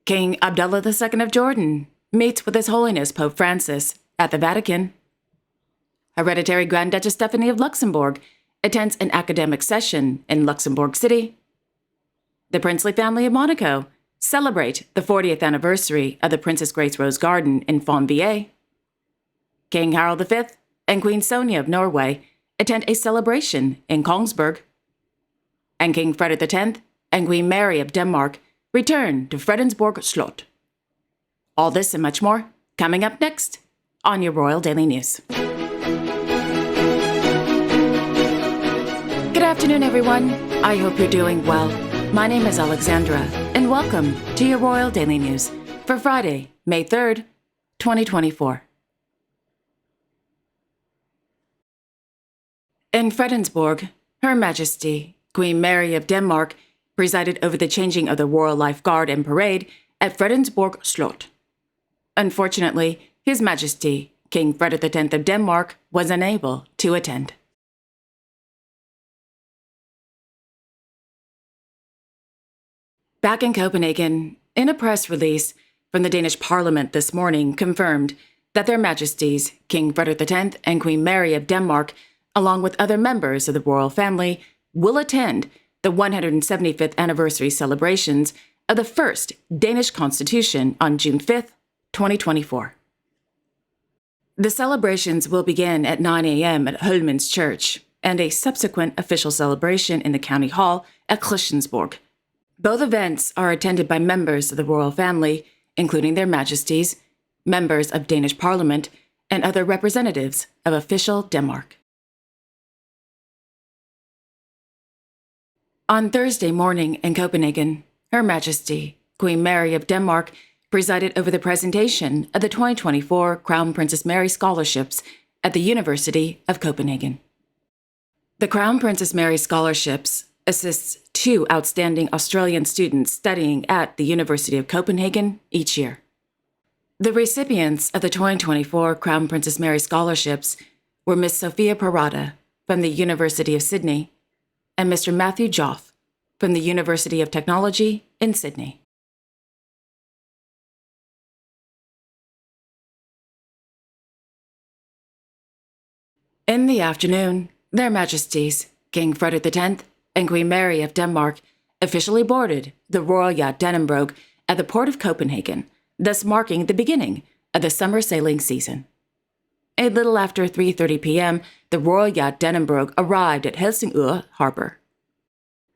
King Abdullah II of Jordan meets with His Holiness Pope Francis at the Vatican. Hereditary Grand Duchess Stephanie of Luxembourg attends an academic session in Luxembourg City. The princely family of Monaco celebrate the 40th anniversary of the Princess Grace Rose Garden in Fontvieille. King Harald V and Queen Sonja of Norway attend a celebration in Kongsberg. And King Frederik X and Queen Mary of Denmark return to Fredensborg Slot. All this and much more coming up next on your Royal Daily News. Good afternoon, everyone. I hope you're doing well. My name is Alexandra, and welcome to your Royal Daily News for Friday, May 3rd, 2024. In Fredensborg, Her Majesty, Queen Mary of Denmark, presided over the changing of the Royal Life Guard and Parade at Fredensborg Slot. Unfortunately, His Majesty, King Frederik X of Denmark, was unable to attend. Back in Copenhagen, in a press release from the Danish Parliament this morning confirmed that their Majesties, King Frederik X and Queen Mary of Denmark, along with other members of the royal family, will attend the 175th anniversary celebrations of the first Danish constitution on June 5th, 2024. The celebrations will begin at 9 a.m. at Holmen's Church and a subsequent official celebration in the County Hall at Liechtenstein. Both events are attended by members of the royal family, including their Majesties, members of Danish Parliament, and other representatives of official Denmark. On Thursday morning in Copenhagen, Her Majesty, Queen Mary of Denmark, presided over the presentation of the 2024 Crown Princess Mary Scholarships at the University of Copenhagen. The Crown Princess Mary Scholarships assists 2 outstanding Australian students studying at the University of Copenhagen each year. The recipients of the 2024 Crown Princess Mary Scholarships were Miss Sophia Parada from the University of Sydney and Mr. Matthew Joff from the University of Technology in Sydney. In the afternoon, their Majesties, King Frederik X and Queen Mary of Denmark, officially boarded the royal yacht Dannebrog at the port of Copenhagen, thus marking the beginning of the summer sailing season. A little after 3:30 p.m., the royal yacht Dannebrog arrived at Helsingør Harbor.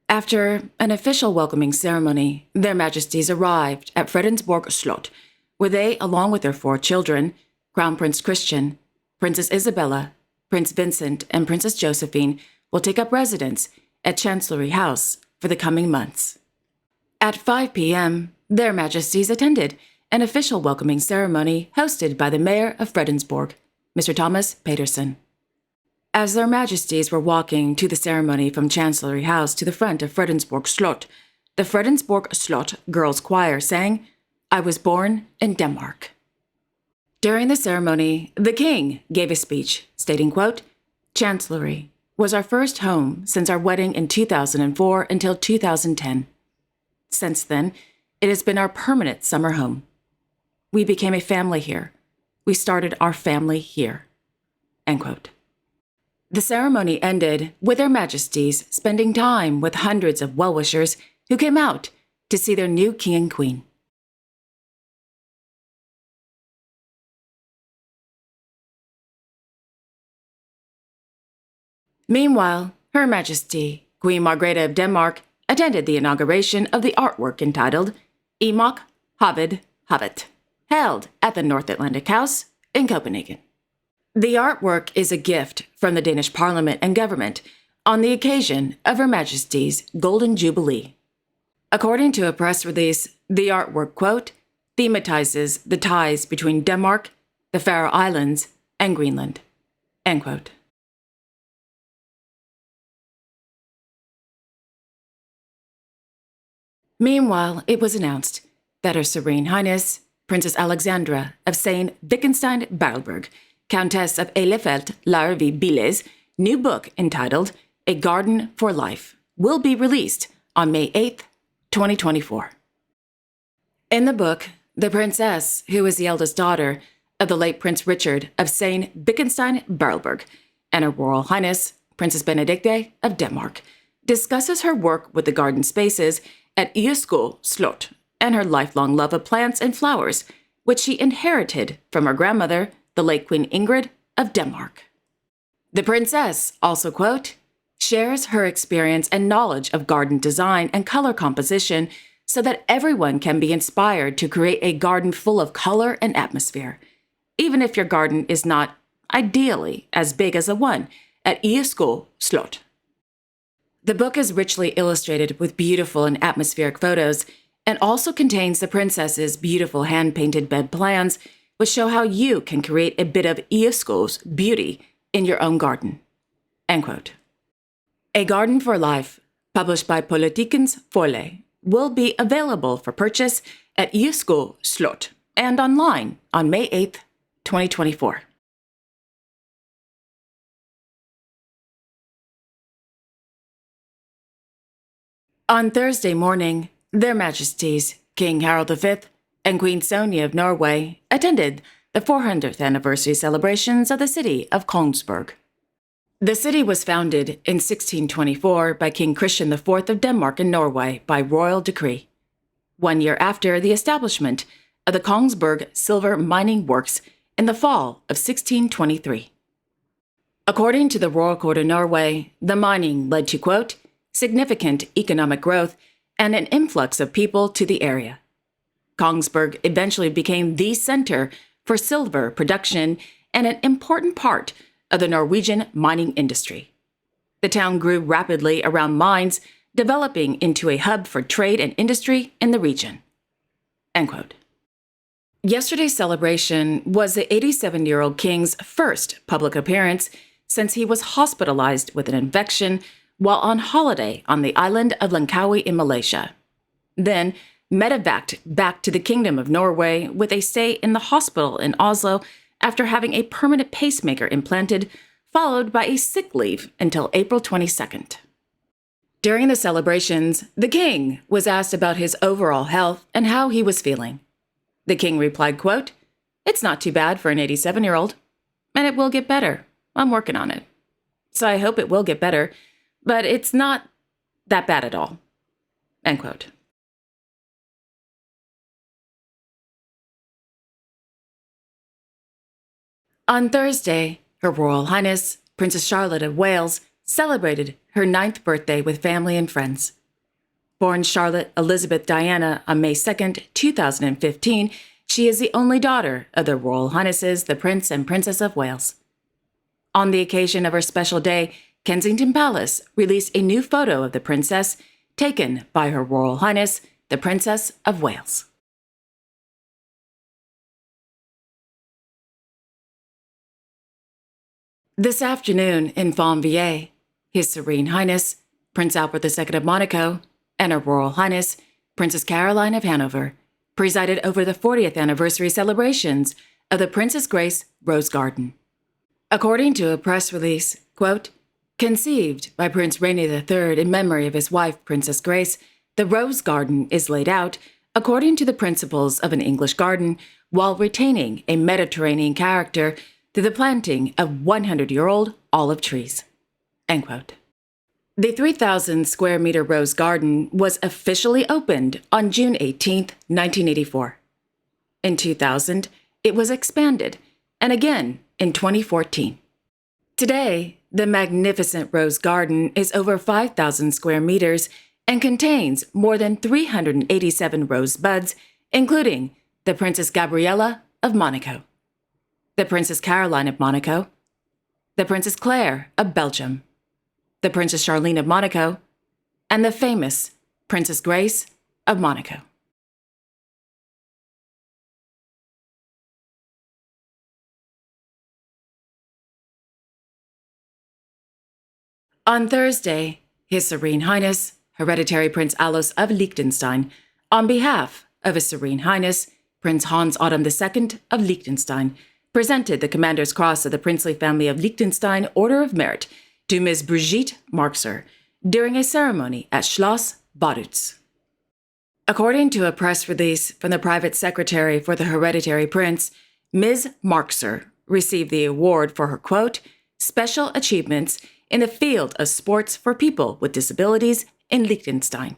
After an official welcoming ceremony, their Majesties arrived at Fredensborg Slot, where they, along with their 4 children, Crown Prince Christian, Princess Isabella, Prince Vincent, and Princess Josephine, will take up residence at Chancellery House for the coming months. At 5 p.m., their Majesties attended an official welcoming ceremony hosted by the Mayor of Fredensborg, Mr. Thomas Petersen. As their Majesties were walking to the ceremony from Chancellery House to the front of Fredensborg Slot, the Fredensborg Slot Girls' Choir sang, "I was born in Denmark." During the ceremony, the King gave a speech stating, quote, "Chancellery was our first home since our wedding in 2004 until 2010. Since then, it has been our permanent summer home. We became a family here. We started our family here." End quote. The ceremony ended with their Majesties spending time with hundreds of well-wishers who came out to see their new king and queen. Meanwhile, Her Majesty, Queen Margrethe of Denmark, attended the inauguration of the artwork entitled Emok Havid Havet, held at the North Atlantic House in Copenhagen. The artwork is a gift from the Danish Parliament and government on the occasion of Her Majesty's Golden Jubilee. According to a press release, the artwork, quote, thematizes the ties between Denmark, the Faroe Islands, and Greenland, end quote. Meanwhile, it was announced that Her Serene Highness, Princess Alexandra of Sayn Wittgenstein-Berleburg, Countess of Elefelt-Larvi-Biles' new book entitled A Garden for Life will be released on May 8, 2024. In the book, the princess, who is the eldest daughter of the late Prince Richard of Sayn-Wittgenstein-Berleburg, and Her Royal Highness, Princess Benedicte of Denmark, discusses her work with the garden spaces at Ierskov Slot and her lifelong love of plants and flowers, which she inherited from her grandmother, the late Queen Ingrid of Denmark. The princess also, quote, shares her experience and knowledge of garden design and color composition so that everyone can be inspired to create a garden full of color and atmosphere, even if your garden is not, ideally, as big as the one at Ierskov Slot. The book is richly illustrated with beautiful and atmospheric photos and also contains the princess's beautiful hand-painted bed plans, which show how you can create a bit of Ierskov's beauty in your own garden. End quote. A Garden for Life, published by Politikens Forlag, will be available for purchase at Ierskov Slot and online on May 8, 2024. On Thursday morning, Their Majesties King Harald V and Queen Sonia of Norway attended the 400th anniversary celebrations of the city of Kongsberg. The city was founded in 1624 by King Christian IV of Denmark and Norway by royal decree, 1 year after the establishment of the Kongsberg silver mining works in the fall of 1623. According to the Royal Court of Norway, the mining led to, quote, significant economic growth and an influx of people to the area. Kongsberg eventually became the center for silver production and an important part of the Norwegian mining industry. The town grew rapidly around mines, developing into a hub for trade and industry in the region. End quote. Yesterday's celebration was the 87-year-old king's first public appearance since he was hospitalized with an infection while on holiday on the island of Langkawi in Malaysia. Then, medevaced back to the Kingdom of Norway with a stay in the hospital in Oslo after having a permanent pacemaker implanted, followed by a sick leave until April 22nd. During the celebrations, the king was asked about his overall health and how he was feeling. The king replied, quote, it's not too bad for an 87-year-old, and it will get better. I'm working on it. So I hope it will get better, but it's not that bad at all. End quote. On Thursday, Her Royal Highness, Princess Charlotte of Wales, celebrated her 9th birthday with family and friends. Born Charlotte Elizabeth Diana on May 2, 2015, she is the only daughter of their Royal Highnesses, the Prince and Princess of Wales. On the occasion of her special day, Kensington Palace released a new photo of the princess taken by Her Royal Highness, the Princess of Wales. This afternoon in Fontvieille, His Serene Highness, Prince Albert II of Monaco, and Her Royal Highness, Princess Caroline of Hanover, presided over the 40th anniversary celebrations of the Princess Grace Rose Garden. According to a press release, quote, conceived by Prince Rainier III in memory of his wife, Princess Grace, the Rose Garden is laid out according to the principles of an English garden while retaining a Mediterranean character through the planting of 100-year-old olive trees. End quote. The 3,000-square-meter Rose Garden was officially opened on June 18, 1984. In 2000, it was expanded, and again in 2014. Today, the magnificent Rose Garden is over 5,000 square meters and contains more than 387 rose buds, including the Princess Gabriella of Monaco, the Princess Caroline of Monaco, the Princess Claire of Belgium, the Princess Charlene of Monaco, and the famous Princess Grace of Monaco. On Thursday, His Serene Highness, Hereditary Prince Alois of Liechtenstein, on behalf of His Serene Highness, Prince Hans Otto II of Liechtenstein, presented the Commander's Cross of the Princely Family of Liechtenstein Order of Merit to Ms. Brigitte Marxer during a ceremony at Schloss Badutz. According to a press release from the private secretary for the hereditary prince, Ms. Markser received the award for her, quote, special achievements in the field of sports for people with disabilities in Liechtenstein,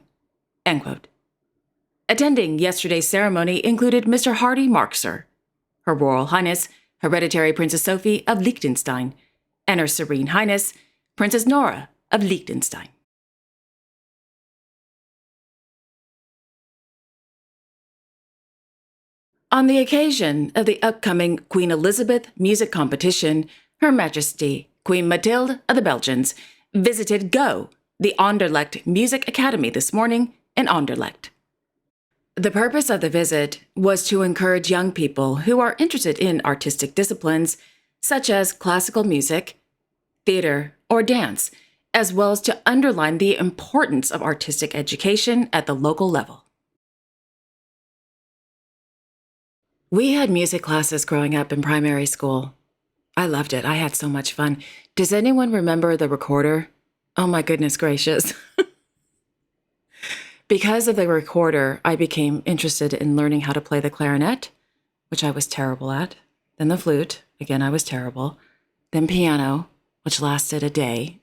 end quote. Attending yesterday's ceremony included Mr. Hardy Markser, Her Royal Highness Hereditary Princess Sophie of Liechtenstein, and Her Serene Highness Princess Nora of Liechtenstein. On the occasion of the upcoming Queen Elizabeth music competition, Her Majesty Queen Mathilde of the Belgians visited GO, the Anderlecht Music Academy, this morning in Anderlecht. The purpose of the visit was to encourage young people who are interested in artistic disciplines such as classical music, theater, or dance, as well as to underline the importance of artistic education at the local level. We had music classes growing up in primary school. I loved it. I had so much fun. Does anyone remember the recorder? Oh my goodness gracious. Because of the recorder, I became interested in learning how to play the clarinet, which I was terrible at. Then the flute, again, I was terrible. Then piano, which lasted a day.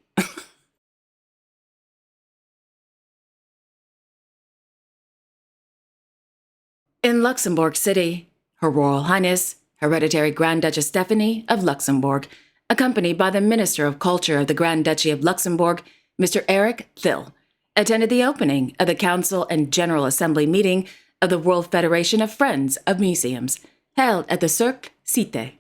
In Luxembourg City, Her Royal Highness Hereditary Grand Duchess Stephanie of Luxembourg, accompanied by the Minister of Culture of the Grand Duchy of Luxembourg, Mr. Eric Thill, attended the opening of the Council and General Assembly meeting of the World Federation of Friends of Museums, held at the Cercle Cité.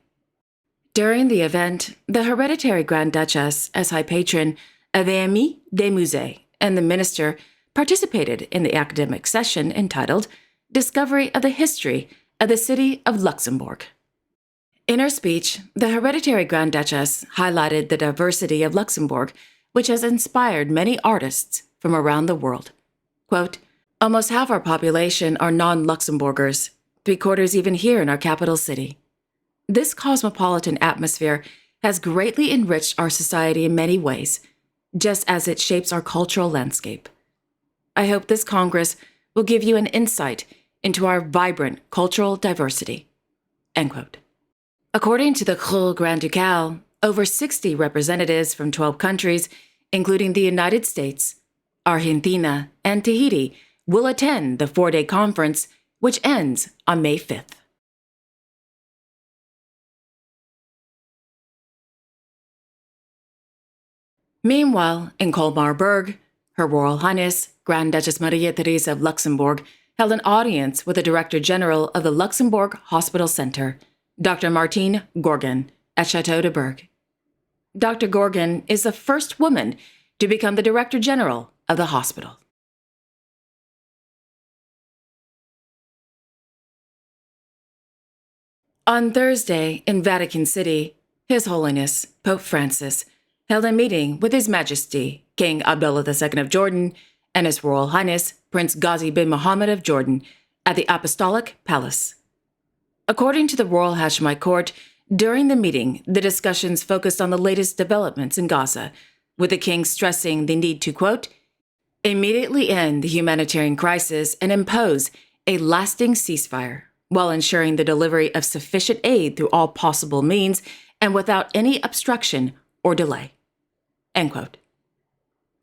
During the event, the Hereditary Grand Duchess, as High Patron of the Amis des Musées, and the Minister participated in the academic session entitled Discovery of the History of the City of Luxembourg. In her speech, the Hereditary Grand Duchess highlighted the diversity of Luxembourg, which has inspired many artists from around the world. Quote, almost half our population are non-Luxembourgers, 3/4 even here in our capital city. This cosmopolitan atmosphere has greatly enriched our society in many ways, just as it shapes our cultural landscape. I hope this Congress will give you an insight into our vibrant cultural diversity. End quote. According to the Cour Grand Ducal, over 60 representatives from 12 countries, including the United States, Argentina, and Tahiti, will attend the 4-day conference, which ends on May 5th. Meanwhile, in Colmar-Berg, Her Royal Highness Grand Duchess Maria Theresa of Luxembourg held an audience with the Director General of the Luxembourg Hospital Center, Dr. Martine Gorgon, at Chateau de Berg. Dr. Gorgon is the first woman to become the Director General of the hospital. On Thursday, in Vatican City, His Holiness Pope Francis held a meeting with His Majesty King Abdullah II of Jordan and His Royal Highness Prince Ghazi bin Mohammed of Jordan at the Apostolic Palace. According to the Royal Hashemite Court, during the meeting, the discussions focused on the latest developments in Gaza, with the king stressing the need to, quote, immediately end the humanitarian crisis and impose a lasting ceasefire, while ensuring the delivery of sufficient aid through all possible means and without any obstruction or delay. End quote.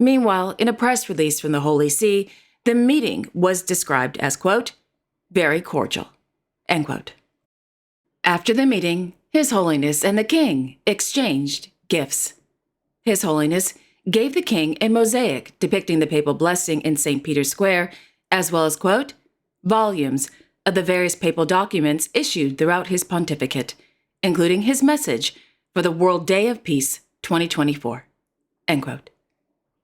Meanwhile, in a press release from the Holy See, the meeting was described as, quote, very cordial, end quote. After the meeting, His Holiness and the King exchanged gifts. His Holiness gave the king a mosaic depicting the papal blessing in St. Peter's Square, as well as, quote, volumes of the various papal documents issued throughout his pontificate, including his message for the World Day of Peace 2024, end quote.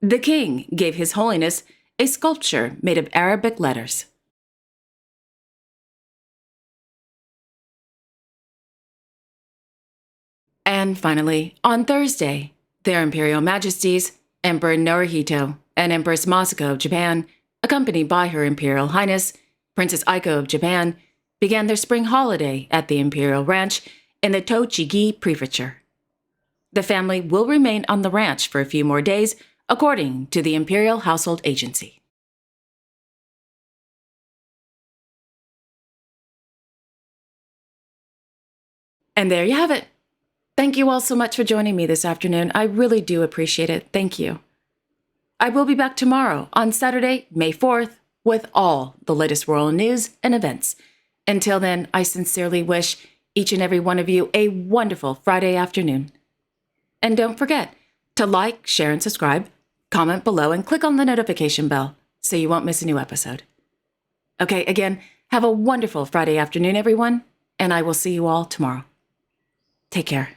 The king gave His Holiness a sculpture made of Arabic letters. And finally, on Thursday, their Imperial Majesties, Emperor Naruhito and Empress Masako of Japan, accompanied by Her Imperial Highness, Princess Aiko of Japan, began their spring holiday at the Imperial Ranch in the Tochigi Prefecture. The family will remain on the ranch for a few more days, according to the Imperial Household Agency. And there you have it. Thank you all so much for joining me this afternoon. I really do appreciate it. Thank you. I will be back tomorrow on Saturday, May 4th, with all the latest royal news and events. Until then, I sincerely wish each and every one of you a wonderful Friday afternoon. And don't forget to like, share, and subscribe, comment below, and click on the notification bell so you won't miss a new episode. Okay, again, have a wonderful Friday afternoon, everyone, and I will see you all tomorrow. Take care.